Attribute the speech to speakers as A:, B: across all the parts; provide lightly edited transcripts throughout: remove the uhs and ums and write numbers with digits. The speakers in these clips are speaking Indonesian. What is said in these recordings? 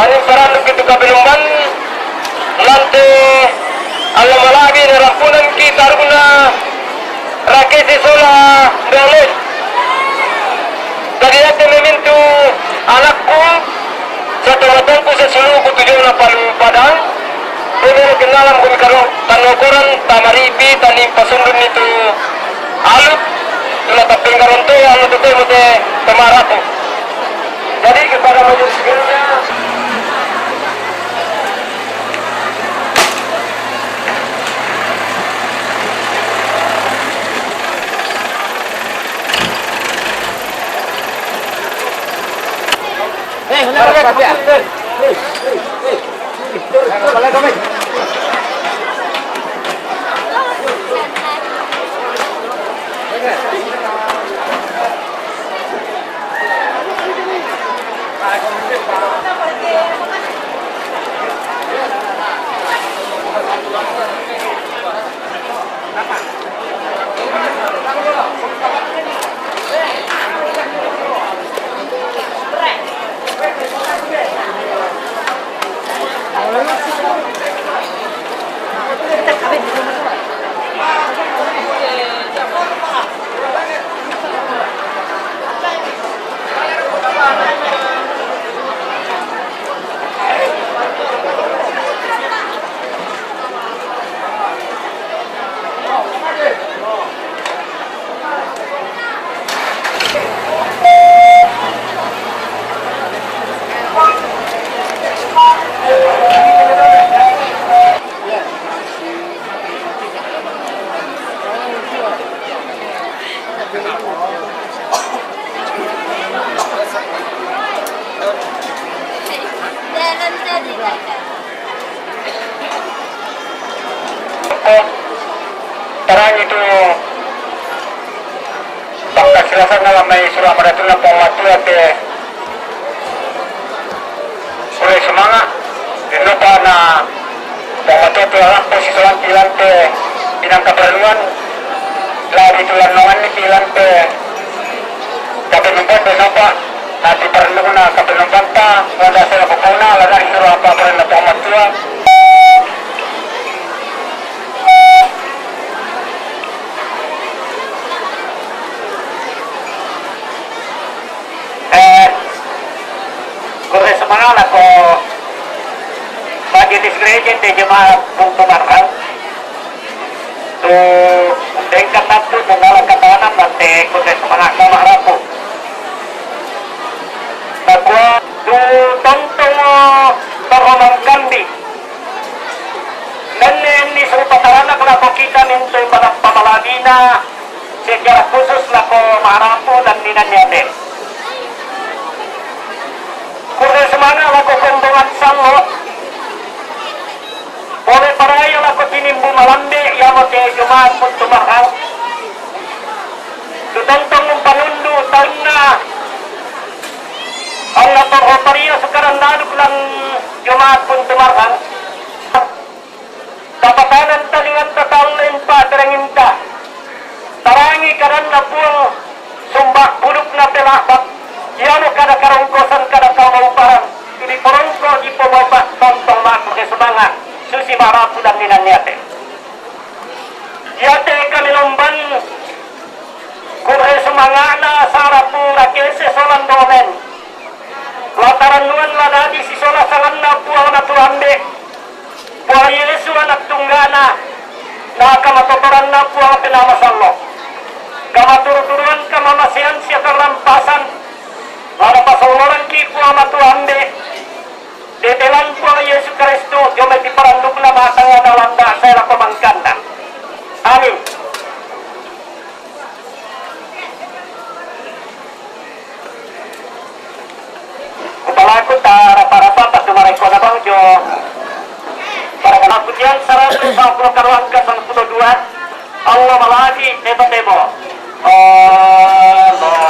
A: Paling sarang begitu kabelumban nanti alam lagi rampunan kita guna rakyat sekolah dolen. Tadi aku memintu anakku satu matangku seseluruh tujuan palu padang. Benar kenalam kami kalau tanokoran tamaripi tani pasundun itu alut cuma tapi ngaronto alut itu mute temarapu. Jadi kepada majelis segera terang itu bakal silasan dalam may surah pada tulang pematu ate oleh semangat lupa na pematu itu alam posisi soal pilan te pinang keperluan lagi tulan nongan ni pilan te tapi numpan te nampak nanti perlu na tapi numpan ta wanda sila bukuna lagi surah apa perlu pematu semangat ako bagi diskresi di jemaah Bung Marang tu dengkat nafsu mengalah katahanan nanti kuda semangat nama harapu bahwa tu tentang terhormat kandi dan ini serupa tarana kenapa kita minta pada pamaladina sejarah khusus lako maharapu dan ninanyade kuda semangat lako kondongan sango oleh paraya lako tinimbu malambe yamote Jumat pun tumahal tutantong panundu tauna ang natorhotaria sekarang naduk lang Jumat pun tumahal kapatanan talingan tatang lempa terangin ka tarangi karena buang sumbak buluk na pelakbat yano kada karongkosan kada kaumamparan ini porongko ipo bapak tontong makuk semangat susi marapu dan ninan yate yate kami lomban kurhe semangana sarapu rakese solan domen lataran nuan ladadi si sola salanna puang na tuambe puang Yesu anak tunggana na kamatotoran na puang penama sallo kamaturturuan kamamasian siya karampasan ada pasoloran ki puang na tuambe detelan puang Yesus Kristus jome di paranduk na matang na landa saya pemangkanda amin kupalaku para-para pas dumaray ko na bangjo para kanakutian 150 karuan ka 102 Allah malagi tebo-tebo yang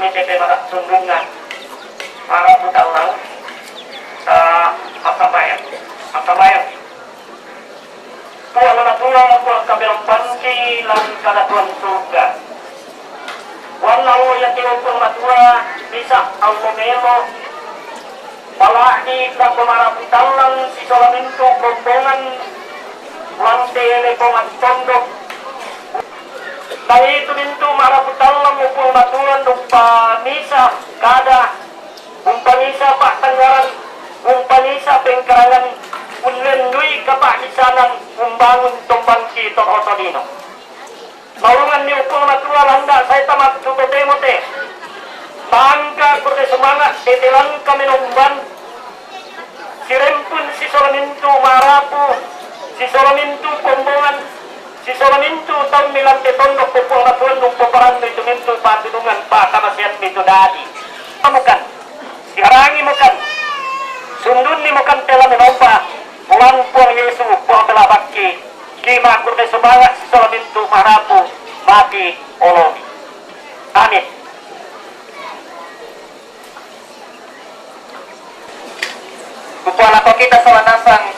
A: ni Pepe Marak Sundungan para putalang sa Asabayan. Tuwa na natulang ako ang kabilang panki lang kadatuan suga. Wala o yung tinupong natuwa bisa ang momelo. Palagi na kumarapitalang si Solaminto kumbongan wantele kong ang tondok. Nahito minto marapitalang upong matuan ng pamisa kada umpanisa pa tanggaran umpanisa pengkarangan unlenduy kapakisanan umbangun tumbangki to otodino. Maulungan ni upong matua landa saya tamat tutotemote. Bangka kurte semangat tetilan kami numban. Sirempun si Solaminto marapu, si Solaminto kombongan, si Solaminto tahun milan tetondok upong matuan nung peperan itu minto patulungan pa kamasiat itu dadi. Amukan, siharangi mukan, sundun ni mukan telah menompa. Puang puang Yesu, puang telah bakki. Kima kurte semangat si Solaminto marapu, mati olomi. Amin. Kupuala ko kita Solanasang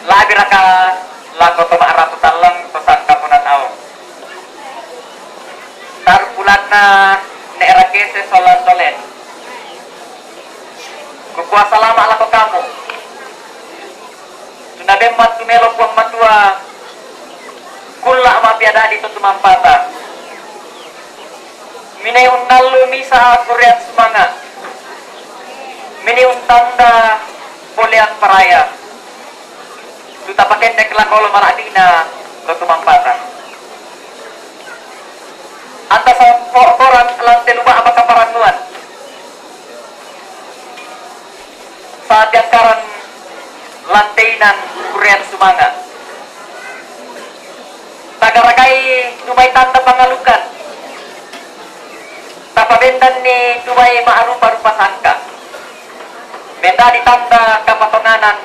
A: labi raka lago to maaraputan lang pesan kapunan au. Tar bulan na neerakese Solan Dolen. Kupuasa lama lako kamu. Tuna demat tumelo puang matua. Kula ma piada di tutumampata. Minay unnalu misa kuriat semangat. Mini untanda polian paraya. Tuta pakai nekla kolo maradina tutumampata. Anta sa orang lantai lupa apa kaparanuan. Saat yang karan lantainan kurian sumanga. Tagaragai tumay tanda pangalukan. Tapabendan ni tumay maarupa-rupa sangka. Benda ditanda kapatonganan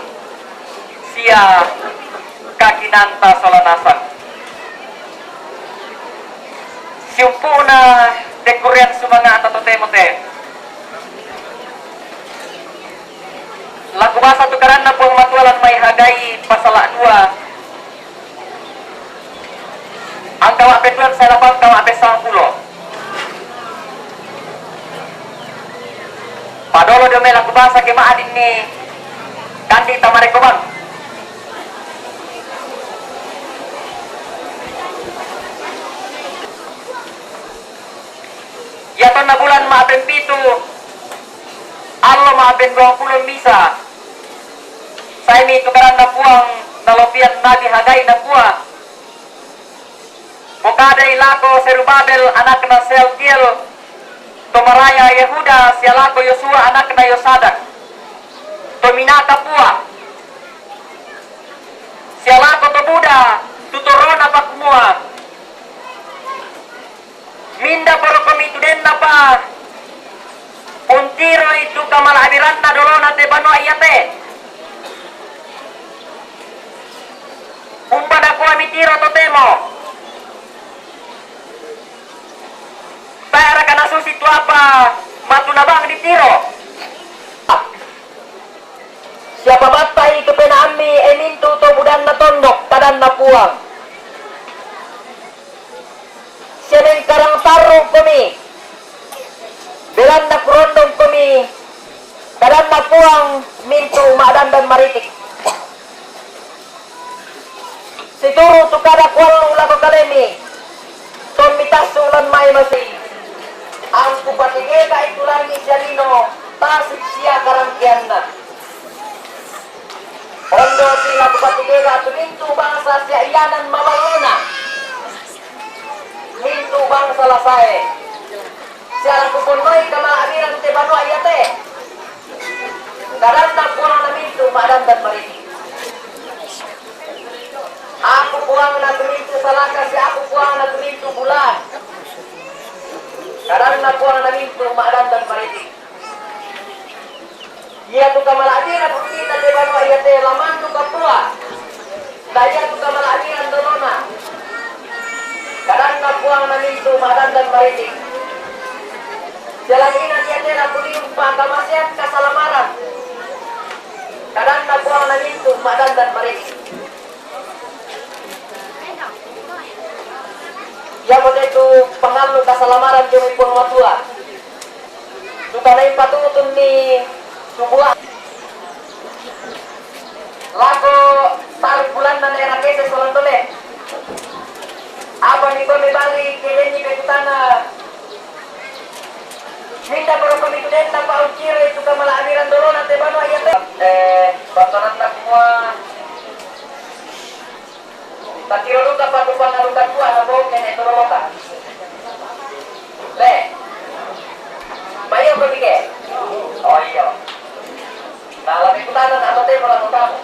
A: sia kakinanta Solanasang. Siumpuna dekurian sumanga atau temote. Lagu bahasa tukaran na puang matualan may hagai pasala 2. Ang kawa petuan sa lapang kawa pesang pulo. Padolo dome lagu bahasa ke maadin ni kandi tamare kobang. Yaton na bulan maapen pitu. Allah maapen 20 misa. Saya mi tukaran na puang nalopian nabi hagai na puang. Bukadai lako Serubabel anak na Seltiel. Tomaraya Yehuda sialako Yosua anak na Yosadak. Tominaka pua. Sialako to Buddha tutorona pakmua. Minda poro komitu den napa. Untiro itu kamal abiran na dolona te bano ayate. Umpada ko amitiro to temo. Para kana susi tu apa matunabang ditiro. Siapa batai itu penami emintu to budan na tondok tadan na puang. Siapa karang taruh kami. Belan na kurondong kami. Tadan na puang mintu madan dan maritik. Situru tukada kual ulako kalemi. Ton mitasulan may masih. Ang kupatigega itulan ni Jalino tasik siya karangkian na. Ondo sila kupatigega tumintu bangsa siya iyanan mabaluna. Mintu bangsa lasae. Siya lang kupunoy kamaabiran te bano ayate. Karan na puang na mintu maadan dan mariti. Aku puang na tumintu salaka siya aku puang na tumintu bulan. Karena puang namin itu maadan dan maritik. Ia tu kamaladiran kita dewan wa ia te laman tu kapua. Daya tu kamaladiran dolona. Kadang nabuang naminto madan dan maritik. Jalan ina tiada kuliung pangkamasyat kasalamaran. Kadang nabuang naminto madan dan maritik. Yang itu pengalu kasalamaran jumi pun matua. Sukanay patutun ni subuah. Lago tarik bulan na era kese solang dole. Apa ni kami bali kedenyi petutana. Minta baru kami kuden tanpa ukir itu kamala amiran dolo nanti bano ayat. Batonan tak semua. Tak kira luka patupan luka tua sabong nenek dorolota. Le. Bayo kami ke. Oh iya. Nah, lebih kutanan apa teh kalau kamu?